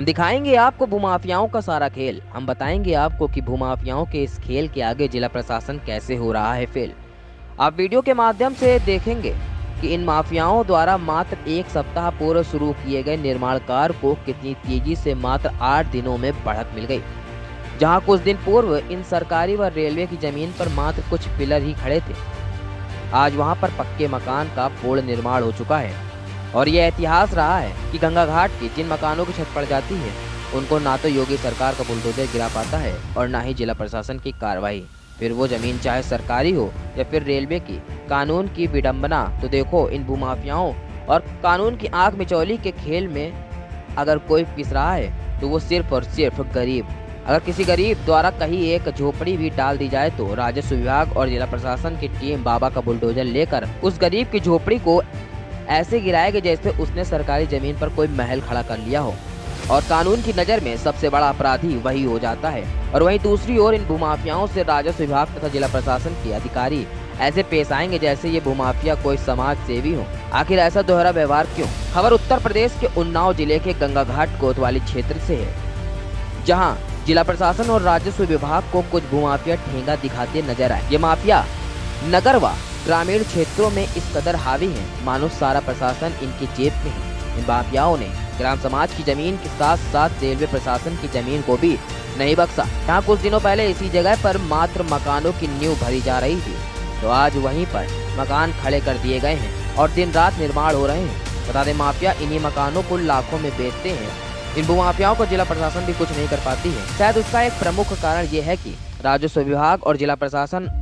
दिखाएंगे आपको भूमाफियाओं का सारा खेल। हम बताएंगे आपको कि भूमाफियाओं के इस खेल के आगे जिला प्रशासन कैसे हो रहा है फेल। आप वीडियो के माध्यम से देखेंगे कि इन माफियाओं द्वारा मात्र एक सप्ताह पूर्व शुरू किए गए निर्माण कार्य को कितनी तेजी से मात्र 8 दिनों में बढ़त मिल गई। जहां कुछ दिन पूर्व इन सरकारी व रेलवे की जमीन पर मात्र कुछ पिलर ही खड़े थे, आज वहां पर पक्के मकान का पूर्ण निर्माण हो चुका है। और यह इतिहास रहा है कि गंगा घाट की जिन मकानों की छत पड़ जाती है उनको ना तो योगी सरकार का बुलडोजर गिरा पाता है और ना ही जिला प्रशासन की कार्रवाई, फिर वो जमीन चाहे सरकारी हो या फिर रेलवे की। कानून की विडंबना तो देखो इन भूमाफियाओं और कानून की आंख मिचौली के खेल में अगर कोई पिस रहा है तो वो सिर्फ और सिर्फ गरीब। अगर किसी गरीब द्वारा कहीं एक झोपड़ी भी डाल दी जाए तो राजस्व विभाग और जिला प्रशासन की टीम बाबा का बुलडोजर लेकर उस गरीब की झोपड़ी को ऐसे गिराएगा जैसे उसने सरकारी जमीन पर कोई महल खड़ा कर लिया हो। और कानून की नज़र में सबसे बड़ा अपराधी वही हो जाता है। और वहीं दूसरी ओर इन भूमाफियाओं से राजस्व विभाग तथा जिला प्रशासन के अधिकारी ऐसे पेश आएंगे जैसे ये भूमाफिया कोई समाज सेवी हो। आखिर ऐसा दोहरा व्यवहार क्यों? खबर उत्तर प्रदेश के उन्नाव जिले के गंगा घाट कोतवाली क्षेत्र से है, जहां जिला प्रशासन और राजस्व विभाग को कुछ भूमाफिया ठेंगा दिखाते नजर आए। ये माफिया नगर व ग्रामीण क्षेत्रों में इस कदर हावी है मानो सारा प्रशासन इनकी जेब में है। इन माफियाओं ने ग्राम समाज की जमीन के साथ साथ रेलवे प्रशासन की जमीन को भी नहीं बख्शा। यहाँ कुछ दिनों पहले इसी जगह पर मात्र मकानों की नींव भरी जा रही थी, तो आज वहीं पर मकान खड़े कर दिए गए हैं और दिन रात निर्माण हो रहे हैं। बता दें, माफिया इन्हीं मकानों को लाखों में बेचते हैं। इन भूमाफियाओं को जिला प्रशासन भी कुछ नहीं कर पाती है। शायद उसका एक प्रमुख कारण ये है कि राजस्व विभाग और जिला प्रशासन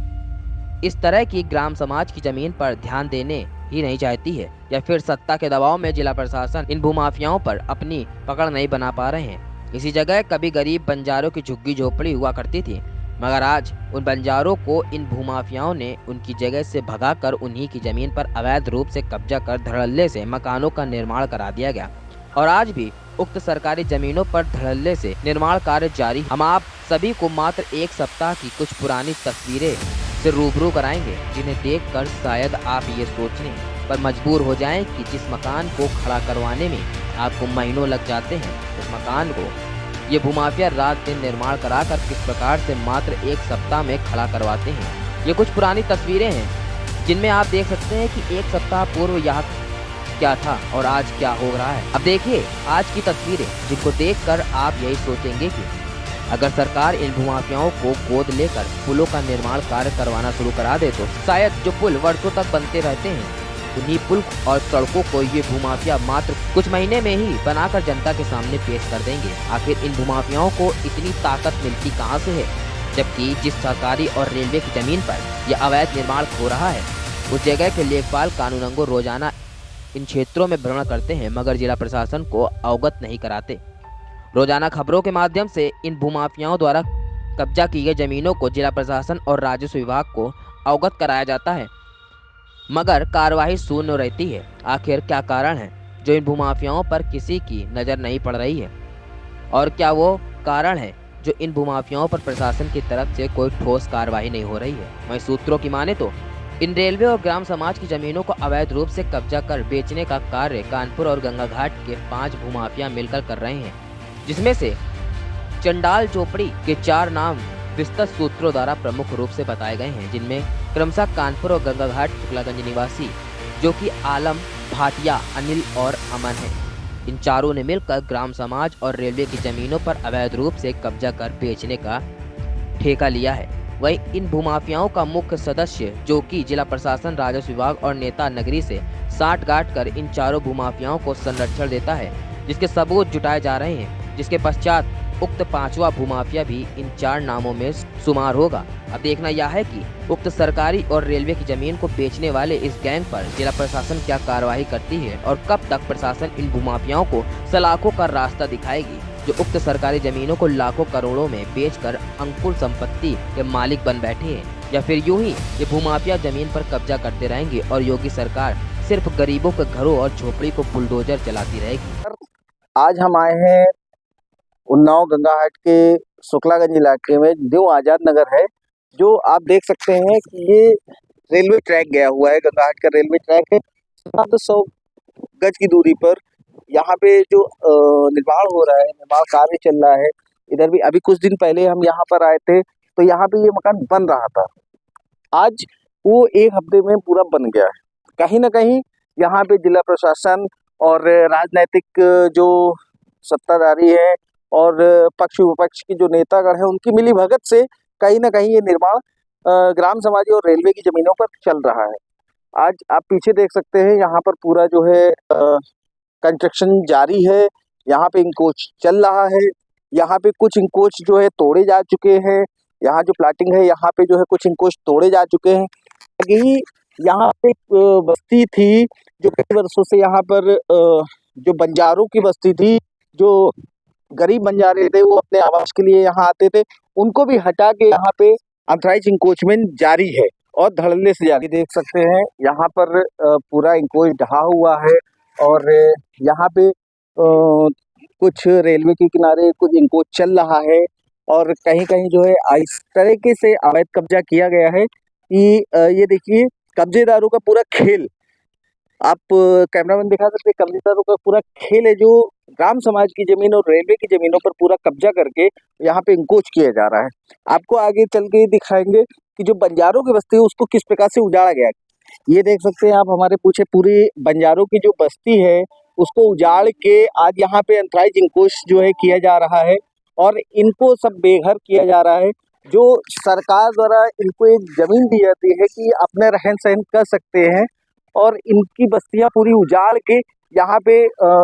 इस तरह की ग्राम समाज की जमीन पर ध्यान देने ही नहीं चाहती है, या फिर सत्ता के दबाव में जिला प्रशासन इन भूमाफियाओं पर अपनी पकड़ नहीं बना पा रहे हैं। इसी जगह कभी गरीब बंजारों की झुग्गी झोपड़ी हुआ करती थी, मगर आज उन बंजारों को इन भूमाफियाओं ने उनकी जगह से भगाकर उन्हीं की जमीन पर अवैध रूप से कब्जा कर धड़ल्ले से मकानों का निर्माण करा दिया गया। और आज भी उक्त सरकारी जमीनों पर धड़ल्ले से निर्माण कार्य जारी। हम आप सभी को मात्र एक सप्ताह की कुछ पुरानी तस्वीरें से रूबरू कराएंगे, जिन्हें देखकर शायद आप ये सोचने पर मजबूर हो जाएं कि जिस मकान को खड़ा करवाने में आपको महीनों लग जाते हैं, उस मकान को ये भूमाफिया रात दिन निर्माण कराकर किस प्रकार से मात्र एक सप्ताह में खड़ा करवाते हैं। ये कुछ पुरानी तस्वीरें हैं जिनमें आप देख सकते हैं कि एक सप्ताह पूर्व यहाँ क्या था और आज क्या हो रहा है। अब देखिए आज की तस्वीरें, जिनको देखकर आप यही सोचेंगे कि अगर सरकार इन भूमाफियाओं को गोद लेकर पुलों का निर्माण कार्य करवाना शुरू करा दे तो शायद जो पुल वर्षों तक बनते रहते हैं, उन्हीं पुल और सड़कों को ये भूमाफिया मात्र कुछ महीने में ही बनाकर जनता के सामने पेश कर देंगे। आखिर इन भूमाफियाओं को इतनी ताकत मिलती कहां से है, जबकि जिस सरकारी और रेलवे की जमीन पर यह अवैध निर्माण हो रहा है, उस जगह के लेखपाल कानूनगो रोजाना इन क्षेत्रों में भ्रमण करते हैं मगर जिला प्रशासन को अवगत नहीं कराते। रोजाना खबरों के माध्यम से इन भूमाफियाओं द्वारा कब्जा की गई जमीनों को जिला प्रशासन और राजस्व विभाग को अवगत कराया जाता है, मगर कार्यवाही शून्य रहती है। आखिर क्या कारण है जो इन भूमाफियाओं पर किसी की नज़र नहीं पड़ रही है, और क्या वो कारण है जो इन भूमाफियाओं पर प्रशासन की तरफ से कोई ठोस कार्रवाई नहीं हो रही है। वहीं सूत्रों की माने तो इन रेलवे और ग्राम समाज की जमीनों को अवैध रूप से कब्जा कर बेचने का कार्य कानपुर और गंगा घाट के 5 भूमाफिया मिलकर कर रहे हैं, जिसमें से चंडाल चोपड़ी के 4 नाम विस्तृत सूत्रों द्वारा प्रमुख रूप से बताए गए हैं, जिनमें क्रमशः कानपुर और गंगा घाट शुक्लागंज निवासी जो कि आलम, भाटिया, अनिल और अमन है। इन चारों ने मिलकर ग्राम समाज और रेलवे की जमीनों पर अवैध रूप से कब्जा कर बेचने का ठेका लिया है। वहीं इन भूमाफियाओं का मुख्य सदस्य जो कि जिला प्रशासन, राजस्व विभाग और नेता नगरी से साठ गांठ कर इन चारों भूमाफियाओं को संरक्षण देता है, जिसके सबूत जुटाए जा रहे हैं, जिसके पश्चात उक्त 5वां भूमाफिया भी इन 4 नामों में शुमार होगा। अब देखना यह है कि उक्त सरकारी और रेलवे की जमीन को बेचने वाले इस गैंग पर जिला प्रशासन क्या कार्रवाई करती है और कब तक प्रशासन इन भूमाफियाओं को सलाखों का रास्ता दिखाएगी, जो उक्त सरकारी जमीनों को लाखों करोड़ों में बेचकर अंकुर संपत्ति के मालिक बन बैठे हैं, या फिर यूं ही ये भूमाफिया जमीन पर कब्जा करते रहेंगे और योगी सरकार सिर्फ गरीबों के घरों और झोपड़ी को बुलडोजर चलाती रहेगी। आज हम आए हैं उन्नाव गंगा घाट के शुक्लागंज इलाके में, न्यू आजाद नगर है, जो आप देख सकते हैं कि ये रेलवे ट्रैक गया हुआ है। गंगा घाट का रेलवे ट्रैक है। 700 गज की दूरी पर यहाँ पे जो निर्माण हो रहा है, निर्माण कार्य चल रहा है, इधर भी अभी कुछ दिन पहले हम यहाँ पर आए थे तो यहाँ पे ये मकान बन रहा था। आज वो एक हफ्ते में पूरा बन गया है। कहीं ना कहीं यहाँ पे जिला प्रशासन और राजनैतिक जो सत्ताधारी है और पक्ष विपक्ष की जो नेतागण है उनकी मिली भगत से कहीं ना कहीं ये निर्माण ग्राम समाज और रेलवे की जमीनों पर चल रहा है। आज आप पीछे देख सकते हैं यहाँ पर पूरा जो है कंस्ट्रक्शन जारी है। यहाँ पे इंकोच चल रहा है। यहाँ पे कुछ इंकोच जो है तोड़े जा चुके हैं। यहाँ जो प्लाटिंग है यहाँ पे जो है कुछ इंकोच तोड़े जा चुके हैं। आगे ही यहाँ पे एक बस्ती थी जो कई वर्षों से यहाँ पर जो बंजारों की बस्ती थी, जो गरीब बंजारे थे वो अपने आवास के लिए यहाँ आते थे, उनको भी हटा के यहाँ पे अनथराइज्ड इंक्रोचमेंट जारी है और धड़ल्ले से जारी। देख सकते हैं यहाँ पर पूरा इंक्रोच ढहा हुआ है और यहाँ पे कुछ रेलवे के किनारे कुछ इंक्रोच चल रहा है और कहीं कहीं जो है इस तरीके से अवैध कब्जा किया गया है कि ये देखिए कब्जेदारों का पूरा खेल, आप कैमरामैन दिखा सकते हैं, कब्जेदारों का पूरा खेल है जो ग्राम समाज की जमीन और रेलवे की जमीनों पर पूरा कब्जा करके यहाँ पे इंकोच किया जा रहा है। आपको आगे चल के दिखाएंगे कि जो बंजारों की बस्ती है उसको किस प्रकार से उजाड़ा गया है। ये देख सकते हैं आप हमारे पीछे पूरी बंजारों की जो बस्ती है उसको उजाड़ के आज यहाँ पे अनथराइज्ड इंकोच जो है किया जा रहा है और इनको सब बेघर किया जा रहा है। जो सरकार द्वारा इनको एक जमीन दी जाती है कि अपने रहन सहन कर सकते हैं और इनकी बस्तियां पूरी उजाड़ के यहाँ पे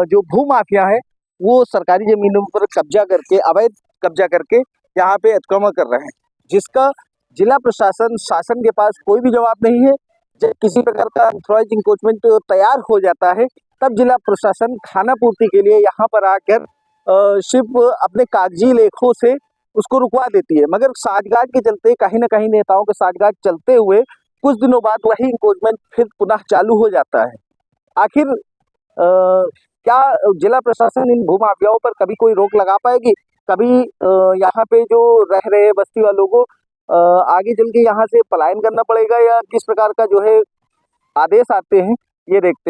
जो भू माफिया है वो सरकारी जमीनों पर कब्जा करके अवैध कब्जा करके यहाँ पे अतिक्रमण कर रहे हैं, जिसका जिला प्रशासन शासन के पास कोई भी जवाब नहीं है। जब किसी प्रकार का अनथराइज्ड इंक्रोचमेंट तैयार हो जाता है तब जिला प्रशासन खाना पूर्ति के लिए यहाँ पर आकर सिर्फ अपने कागजी लेखों से उसको रुकवा देती है, मगर साठगांठ के चलते कहीं ना कहीं नेताओं के साठगांठ चलते हुए कुछ दिनों बाद वही इंक्रोचमेंट फिर पुनः चालू हो जाता है। आखिर क्या जिला प्रशासन इन भूमाफियाओं पर कभी कोई रोक लगा पाएगी? कभी यहाँ पे जो रह रहे बस्ती वालों को आगे चल के यहाँ से पलायन करना पड़ेगा या किस प्रकार का जो है आदेश आते हैं, ये देखते हैं।